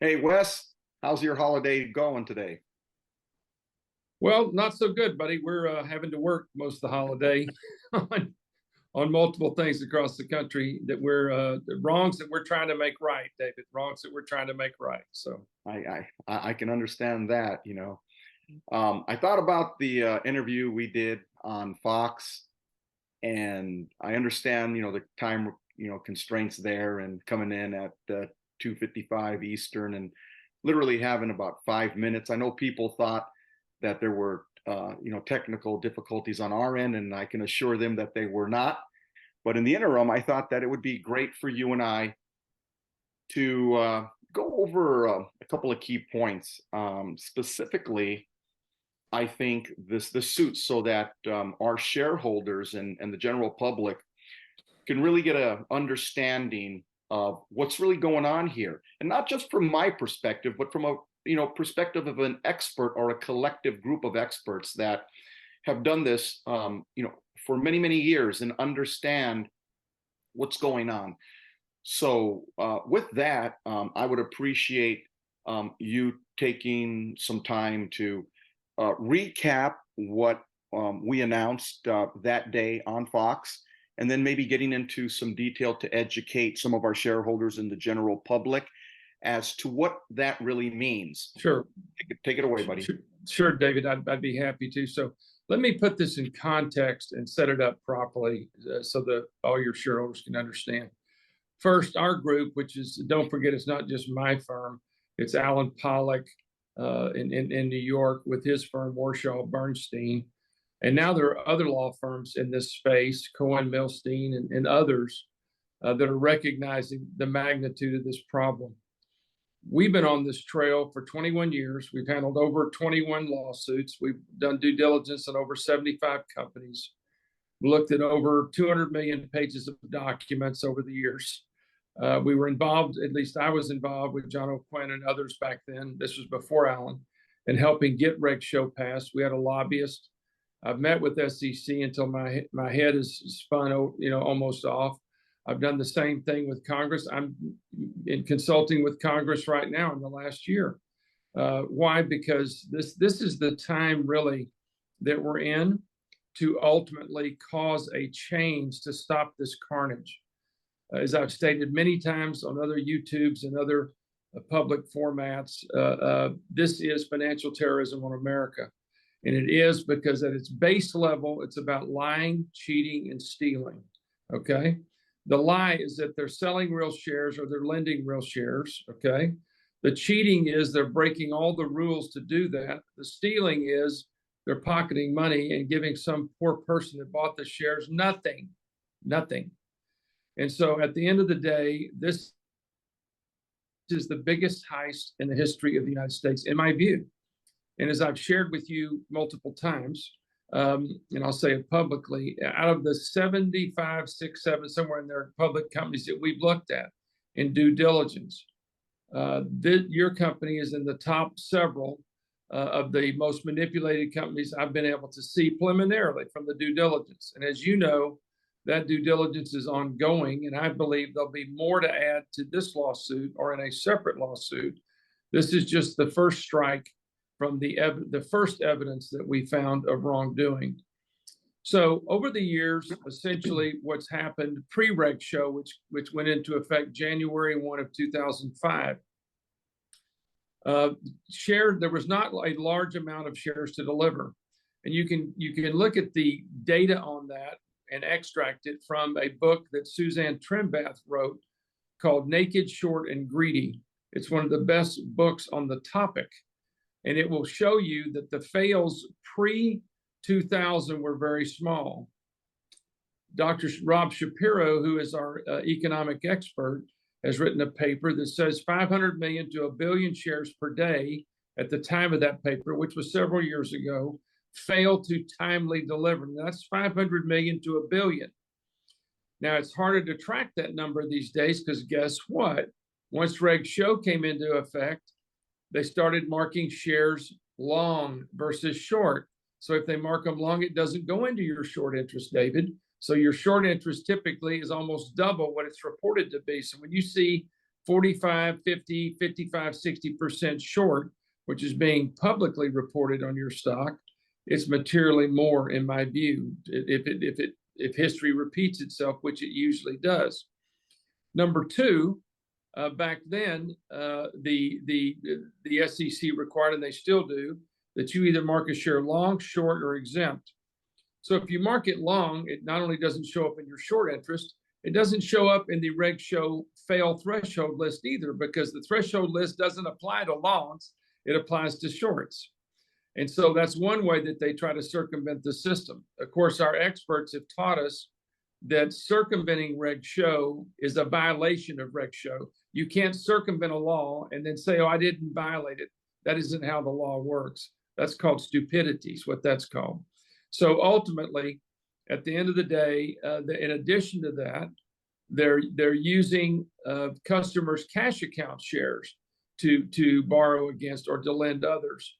Hey Wes, how's your holiday going today? Well, not so good, buddy. We're having to work most of the holiday on, on multiple things across the country that we're the wrongs that we're trying to make right, David. Wrongs that we're trying to make right. So, I can understand that, I thought about the interview we did on Fox, and I understand, the time, constraints there, and coming in at 2:55 Eastern, and literally having about 5 minutes. I know people thought that there were, technical difficulties on our end, and I can assure them that they were not. But in the interim, I thought that it would be great for you and I to go over a couple of key points. Specifically, I think this suits so that our shareholders and the general public can really get an understanding of what's really going on here, and not just from my perspective, but from a perspective of an expert or a collective group of experts that have done this, for many years and understand what's going on. So with that, I would appreciate you taking some time to recap what we announced that day on Fox, and then maybe getting into some detail to educate some of our shareholders and the general public as to what that really means. sure, Take it away, buddy. sure, David. I'd be happy to. So, let me put this in context and set it up properly so that all your shareholders can understand. First, our group, which is, don't forget, it's not just my firm. It's Alan Pollock in New York with his firm, Warshaw Bernstein. And now there are other law firms in this space, Cohen Milstein and others, that are recognizing the magnitude of this problem. We've been on this trail for 21 years. We've handled over 21 lawsuits. We've done due diligence on over 75 companies. We looked at over 200 million pages of documents over the years. We were involved, at least I was involved with John O'Quinn and others back then. This was before Alan, in helping get Reg Show passed. We had a lobbyist. I've met with SEC until my head is spun, almost off. I've done the same thing with Congress. I'm in consulting with Congress right now in the last year. Why? Because this is the time really that we're in to ultimately cause a change to stop this carnage. As I've stated many times on other YouTubes and other public formats, this is financial terrorism on America. And it is because at its base level, it's about lying, cheating, and stealing, okay? The lie is that they're selling real shares or they're lending real shares, okay? The cheating is they're breaking all the rules to do that. The stealing is they're pocketing money and giving some poor person that bought the shares nothing. And so at the end of the day, this is the biggest heist in the history of the United States, in my view. And as I've shared with you multiple times, and I'll say it publicly, out of the 75, 6, 7, somewhere in there, public companies that we've looked at in due diligence, your company is in the top several of the most manipulated companies I've been able to see preliminarily from the due diligence. And as you know, that due diligence is ongoing, and I believe there'll be more to add to this lawsuit or in a separate lawsuit. This is just the first strike from the first evidence that we found of wrongdoing. So over the years, essentially what's happened pre-Reg Show, which went into effect January 1 of 2005, there was not a large amount of shares to deliver. And you can look at the data on that and extract it from a book that Suzanne Trimbath wrote called Naked, Short, and Greedy. It's one of the best books on the topic. And it will show you that the fails pre-2000 were very small. Dr. Rob Shapiro, who is our economic expert, has written a paper that says 500 million to 1 billion shares per day at the time of that paper, which was several years ago, failed to timely deliver. And that's 500 million to 1 billion. Now, it's harder to track that number these days because guess what? Once Reg Show came into effect, they started marking shares long versus short. So if they mark them long, it doesn't go into your short interest, David. So your short interest typically is almost double what it's reported to be. So when you see 45, 50, 55, 60% short, which is being publicly reported on your stock, it's materially more, in my view, if history repeats itself, which it usually does. Number two, back then, the SEC required, and they still do, that you either mark a share long, short, or exempt. So if you mark it long, it not only doesn't show up in your short interest, it doesn't show up in the reg show fail threshold list either, because the threshold list doesn't apply to longs, it applies to shorts. And so that's one way that they try to circumvent the system. Of course, our experts have taught us that circumventing reg show is a violation of reg show. You can't circumvent a law and then say, oh, I didn't violate it. That isn't how the law works. That's called stupidity, is what that's called. So ultimately, at the end of the day, in addition to that, they're using customers' cash account shares to borrow against or to lend others.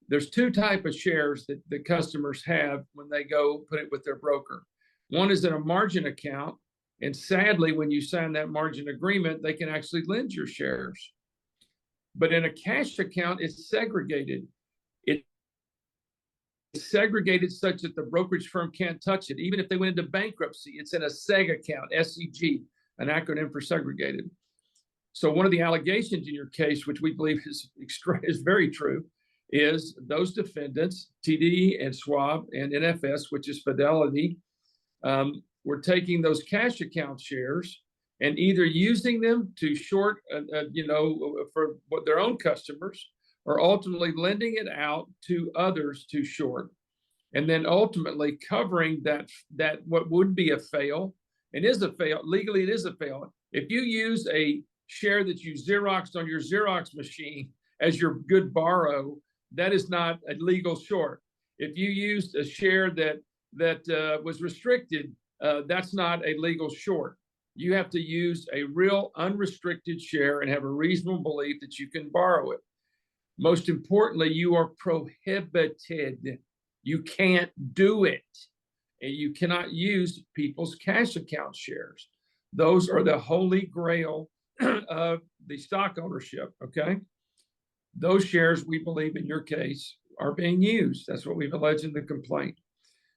There's two types of shares that the customers have when they go put it with their broker. One is in a margin account, and sadly, when you sign that margin agreement, they can actually lend your shares. But in a cash account, it's segregated. It's segregated such that the brokerage firm can't touch it. Even if they went into bankruptcy, it's in a SEG account, SEG, an acronym for segregated. So one of the allegations in your case, which we believe is very true, is those defendants, TD and Schwab and NFS, which is Fidelity, were taking those cash account shares and either using them to short, for what their own customers, or ultimately lending it out to others to short, and then ultimately covering that what would be a fail, and is a fail, legally it is a fail. If you use a share that you Xeroxed on your Xerox machine as your good borrow, that is not a legal short. If you used a share that was restricted, that's not a legal short. You have to use a real unrestricted share and have a reasonable belief that you can borrow it. Most importantly, you are prohibited. You can't do it. And you cannot use people's cash account shares. Those are the holy grail of the stock ownership, okay? Those shares, we believe in your case, are being used. That's what we've alleged in the complaint.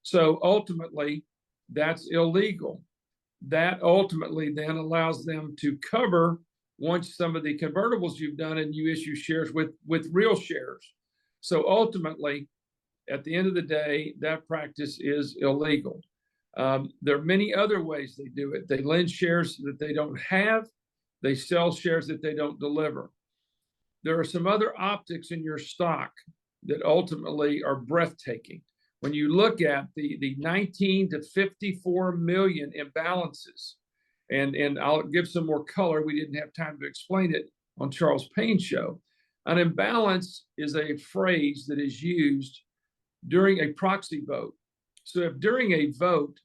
So ultimately, that's illegal. That ultimately then allows them to cover once some of the convertibles you've done and you issue shares with real shares. So ultimately, at the end of the day, that practice is illegal. There are many other ways they do it. They lend shares that they don't have. They sell shares that they don't deliver. There are some other optics in your stock that ultimately are breathtaking. When you look at the 19 to 54 million imbalances, and I'll give some more color. We didn't have time to explain it on Charles Payne's show. An imbalance is a phrase that is used during a proxy vote. So if during a vote,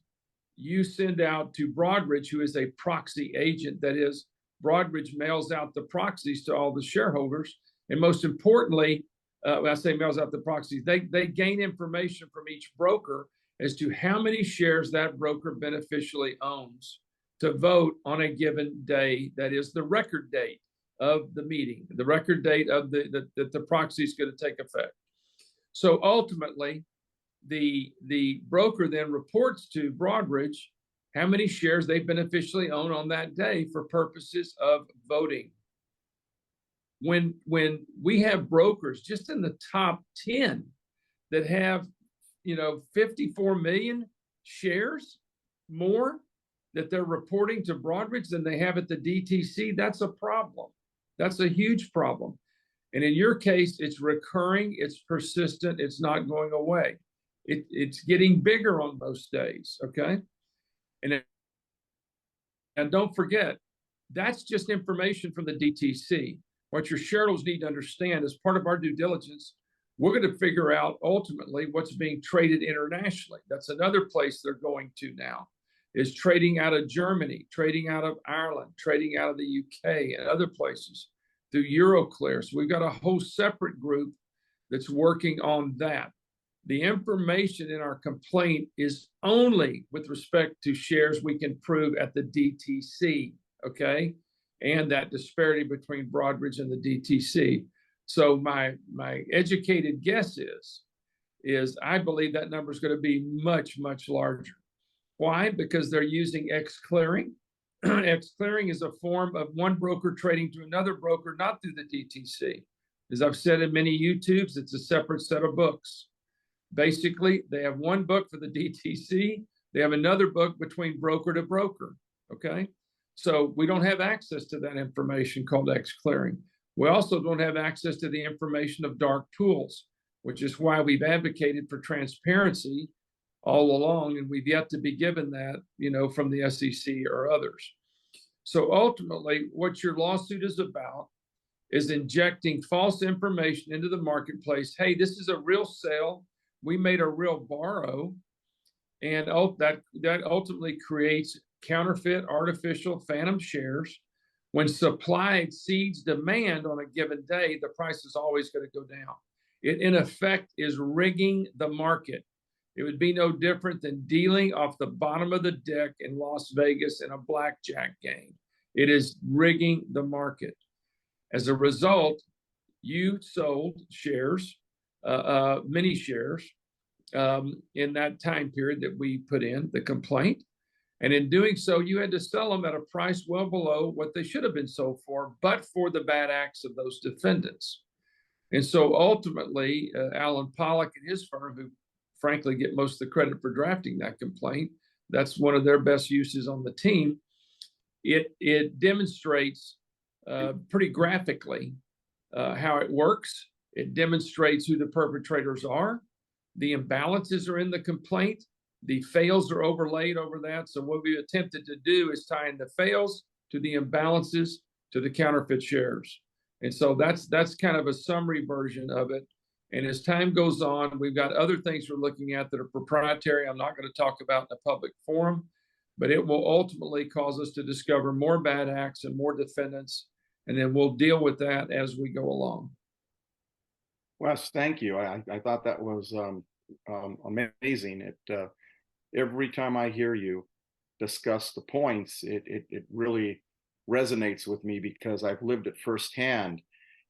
you send out to Broadridge, who is a proxy agent, that is, Broadridge mails out the proxies to all the shareholders. And most importantly, when I say mails out the proxies, they gain information from each broker as to how many shares that broker beneficially owns to vote on a given day. That is the record date of the meeting, the record date of the proxy is going to take effect. So ultimately, the broker then reports to Broadridge how many shares they beneficially own on that day for purposes of voting. When we have brokers just in the top 10 that have 54 million shares more that they're reporting to Broadridge than they have at the DTC, that's a problem. That's a huge problem. And in your case, it's recurring, it's persistent, it's not going away. It's getting bigger on most days, okay? And don't forget, that's just information from the DTC. What your shareholders need to understand as part of our due diligence, we're going to figure out ultimately what's being traded internationally. That's another place they're going to now, is trading out of Germany, trading out of Ireland, trading out of the UK and other places through Euroclear. So we've got a whole separate group that's working on that. The information in our complaint is only with respect to shares we can prove at the DTC, okay? and that disparity between Broadridge and the DTC. So my educated guess is I believe that number is going to be much, much larger. Why? Because they're using X clearing. X clearing is a form of one broker trading to another broker, not through the DTC. As I've said in many YouTubes, it's a separate set of books. Basically, they have one book for the DTC. They have another book between broker to broker, okay? So we don't have access to that information called X clearing. We also don't have access to the information of dark pools, which is why we've advocated for transparency all along, and we've yet to be given that, from the SEC or others. So ultimately, what your lawsuit is about is injecting false information into the marketplace. Hey, this is a real sale. We made a real borrow, and that ultimately creates counterfeit, artificial, phantom shares. When supply exceeds demand on a given day, the price is always going to go down. It, in effect, is rigging the market. It would be no different than dealing off the bottom of the deck in Las Vegas in a blackjack game. It is rigging the market. As a result, you sold shares, many shares, in that time period that we put in the complaint. And in doing so, you had to sell them at a price well below what they should have been sold for, but for the bad acts of those defendants. And so ultimately, Alan Pollack and his firm, who frankly get most of the credit for drafting that complaint, that's one of their best uses on the team. It demonstrates pretty graphically how it works. It demonstrates who the perpetrators are. The imbalances are in the complaint. The fails are overlaid over that. So what we attempted to do is tie in the fails to the imbalances to the counterfeit shares. And so that's kind of a summary version of it. And as time goes on, we've got other things we're looking at that are proprietary. I'm not going to talk about in a public forum, but it will ultimately cause us to discover more bad acts and more defendants. And then we'll deal with that as we go along. Wes, thank you. I thought that was amazing. Every time I hear you discuss the points, it really resonates with me because I've lived it firsthand.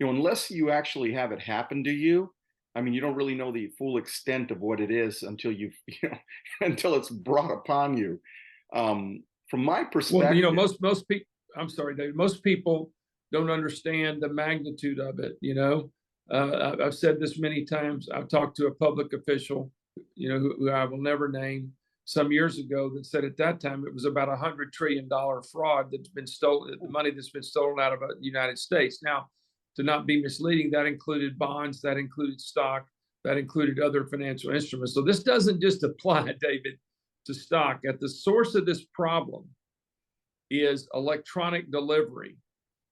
Unless you actually have it happen to you, I mean, you don't really know the full extent of what it is until until it's brought upon you. From my perspective, well, most people. I'm sorry, David. Most people don't understand the magnitude of it. I've said this many times. I've talked to a public official, who I will never name, some years ago, that said at that time it was about $100 trillion fraud that's been stolen, the money that's been stolen out of the United States. Now, to not be misleading, that included bonds, that included stock, that included other financial instruments. So this doesn't just apply, David, to stock. At the source of this problem is electronic delivery.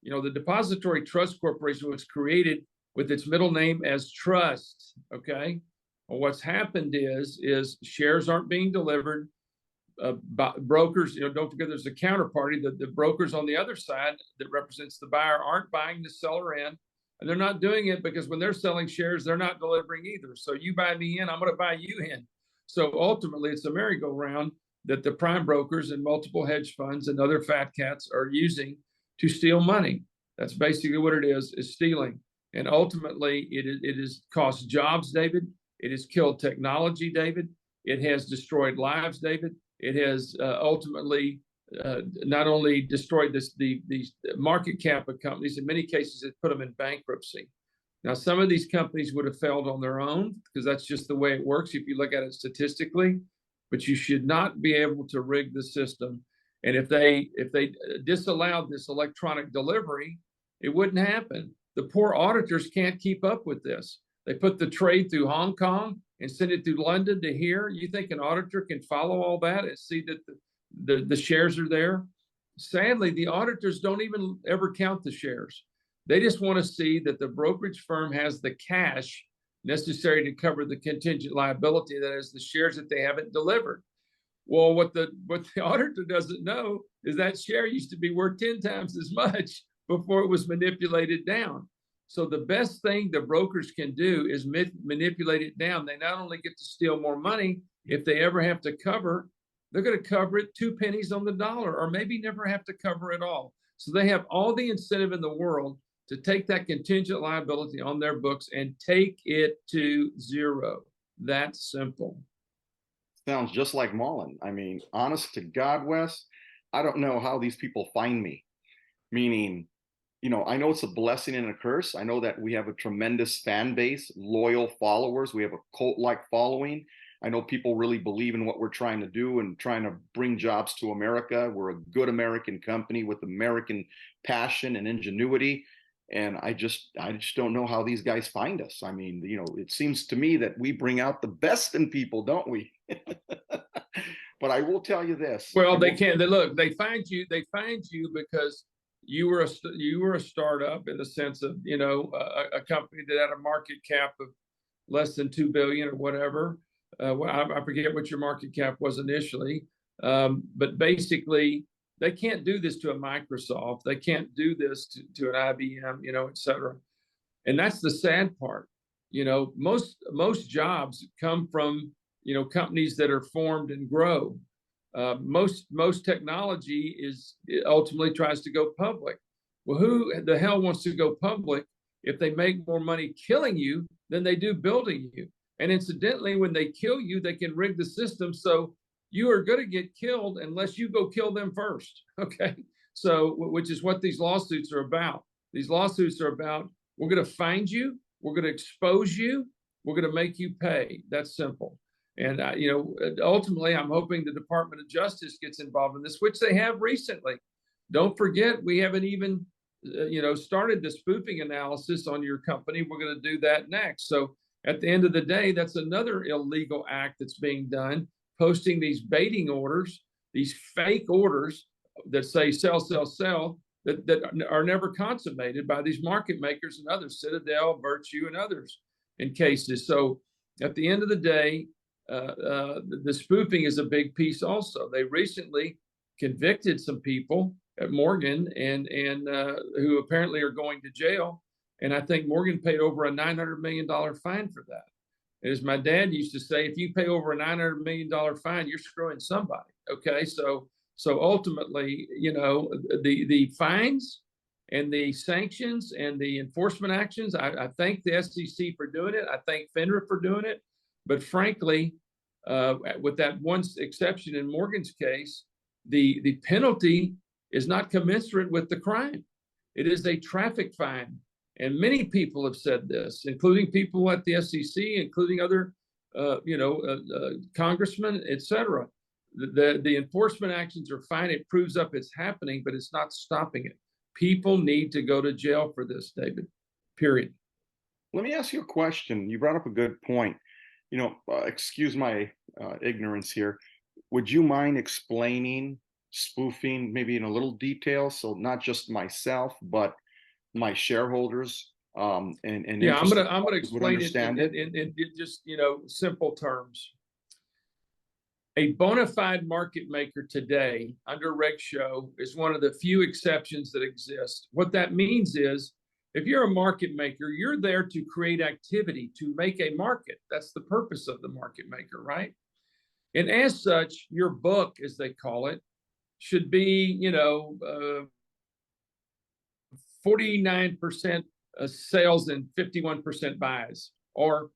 The Depository Trust Corporation was created with its middle name as trust, okay? Well, what's happened is shares aren't being delivered. Brokers, don't forget there's a counterparty. The brokers on the other side that represents the buyer aren't buying the seller in, and they're not doing it because when they're selling shares, they're not delivering either. So you buy me in, I'm going to buy you in. So ultimately, it's a merry-go-round that the prime brokers and multiple hedge funds and other fat cats are using to steal money. That's basically what it is stealing. And ultimately, it has cost jobs, David. It has killed technology, David. It has destroyed lives, David. It has ultimately not only destroyed the market cap of companies, in many cases, it put them in bankruptcy. Now, some of these companies would have failed on their own because that's just the way it works if you look at it statistically, but you should not be able to rig the system. And if they disallowed this electronic delivery, it wouldn't happen. The poor auditors can't keep up with this. They put the trade through Hong Kong and send it through London to here. You think an auditor can follow all that and see that the shares are there? Sadly, the auditors don't even ever count the shares. They just want to see that the brokerage firm has the cash necessary to cover the contingent liability, that is the shares that they haven't delivered. Well, what the auditor doesn't know is that share used to be worth 10 times as much before it was manipulated down. So the best thing the brokers can do is manipulate it down. They not only get to steal more money, if they ever have to cover, they're going to cover it 2 pennies on the dollar, or maybe never have to cover at all. So they have all the incentive in the world to take that contingent liability on their books and take it to zero. That's simple. Sounds just like Mullen. I mean, honest to God, Wes, I don't know how these people find me. Meaning, I know it's a blessing and a curse. I know that we have a tremendous fan base, loyal followers. We have a cult-like following. I know people really believe in what we're trying to do and trying to bring jobs to America. We're a good American company with American passion and ingenuity. And I just don't know how these guys find us. I mean, it seems to me that we bring out the best in people, don't we? But I will tell you this. Well, they can't. They find you because you were a startup in the sense of, a company that had a market cap of less than 2 billion or whatever. I forget what your market cap was initially, but basically they can't do this to a Microsoft. They can't do this to an IBM, et cetera. And that's the sad part. Most jobs come from, companies that are formed and grow. Most technology ultimately tries to go public. Well, who the hell wants to go public if they make more money killing you than they do building you? And incidentally, when they kill you, they can rig the system so you are going to get killed unless you go kill them first. Okay. So, which is what these lawsuits are about. These lawsuits are about, we're going to find you, we're going to expose you, we're going to make you pay. That's simple. And, ultimately, I'm hoping the Department of Justice gets involved in this, which they have recently. Don't forget, we haven't even, started the spoofing analysis on your company. We're going to do that next. So at the end of the day, that's another illegal act that's being done, posting these baiting orders, these fake orders that say sell, sell, sell, that are never consummated by these market makers and others, Citadel, Virtue, and others in cases. So at the end of the day, the spoofing is a big piece also. They recently convicted some people at Morgan and who apparently are going to jail. And I think Morgan paid over a $900 million fine for that. And as my dad used to say, if you pay over a $900 million fine, you're screwing somebody. Okay. So ultimately, the fines and the sanctions and the enforcement actions, I thank the SEC for doing it. I thank FINRA for doing it. But frankly, with that one exception in Morgan's case, the penalty is not commensurate with the crime. It is a traffic fine. And many people have said this, including people at the SEC, including other, congressmen, et cetera. The enforcement actions are fine. It proves up it's happening, but it's not stopping it. People need to go to jail for this, David, period. Let me ask you a question. You brought up a good point. Excuse my ignorance here. Would you mind explaining spoofing maybe in a little detail? So not just myself, but my shareholders and yeah, I'm gonna explain it in just simple terms. A bona fide market maker today under Reg Show is one of the few exceptions that exist. What that means is, if you're a market maker, you're there to create activity, to make a market. That's the purpose of the market maker, right? And as such, your book, as they call it, should be, 49% sales and 51% buys, or,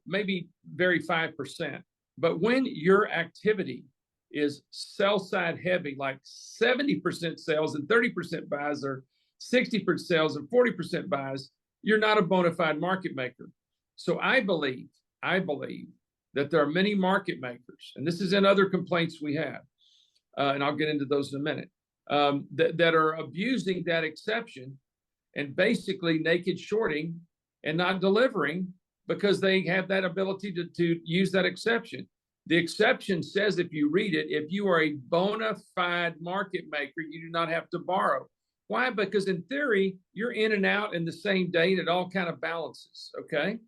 maybe vary 5%. But when your activity is sell side heavy, like 70% sales and 30% buys, or 60% sales and 40% buys, you're not a bona fide market maker. So I believe that there are many market makers, and this is in other complaints we have, and I'll get into those in a minute, that are abusing that exception and basically naked shorting and not delivering because they have that ability to use that exception. The exception says, if you read it, if you are a bona fide market maker, you do not have to borrow. Why? Because in theory, you're in and out in the same day and it all kind of balances, okay?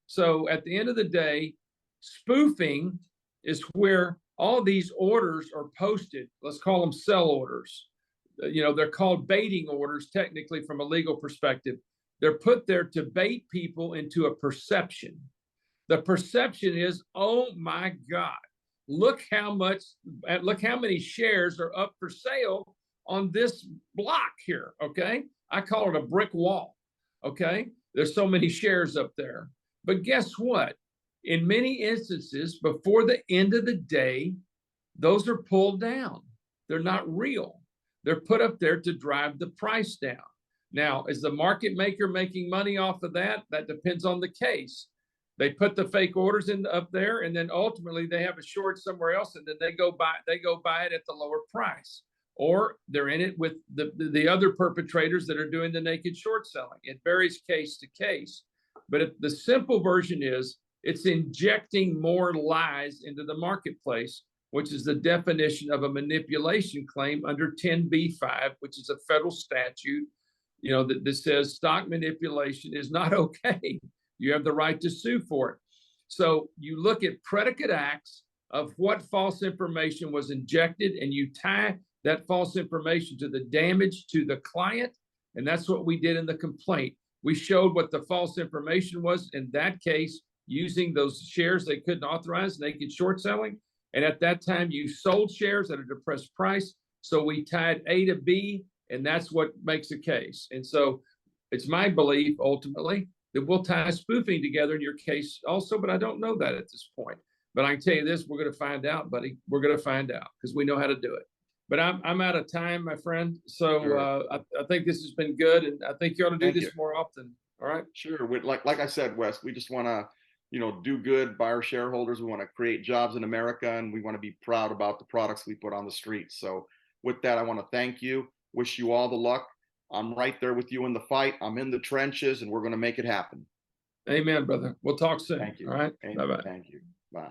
So at the end of the day, spoofing is where all these orders are posted. Let's call them sell orders. They're called baiting orders, technically, from a legal perspective. They're put there to bait people into a perception. The perception is, oh my God, look how many shares are up for sale on this block here, okay? I call it a brick wall, okay? There's so many shares up there. But guess what? In many instances, before the end of the day, those are pulled down. They're not real. They're put up there to drive the price down. Now, is the market maker making money off of that? That depends on the case. They put the fake orders in up there, and then ultimately they have a short somewhere else, and then they go buy it at the lower price. Or they're in it with the other perpetrators that are doing the naked short selling. It varies case to case. But the simple version is it's injecting more lies into the marketplace, which is the definition of a manipulation claim under 10b-5, which is a federal statute, that says stock manipulation is not okay. You have the right to sue for it. So you look at predicate acts of what false information was injected, and you tie that false information to the damage to the client. And that's what we did in the complaint. We showed what the false information was in that case, using those shares they couldn't authorize, naked short selling. And at that time, you sold shares at a depressed price. So we tied A to B, and that's what makes a case. And so it's my belief, ultimately, that we'll tie spoofing together in your case also, but I don't know that at this point. But I can tell you this, we're going to find out, buddy. We're going to find out because we know how to do it. But I'm out of time, my friend. So Sure. I think this has been good, and I think you ought to do Thank this you. more often. All right. Sure. Like I said, Wes, we just want to, do good by our shareholders. We want to create jobs in America, and we want to be proud about the products we put on the street. So with that, I want to thank you. Wish you all the luck. I'm right there with you in the fight. I'm in the trenches, and we're going to make it happen. Amen, brother. We'll talk soon. Thank you. All right. Bye-bye. Thank you. Bye.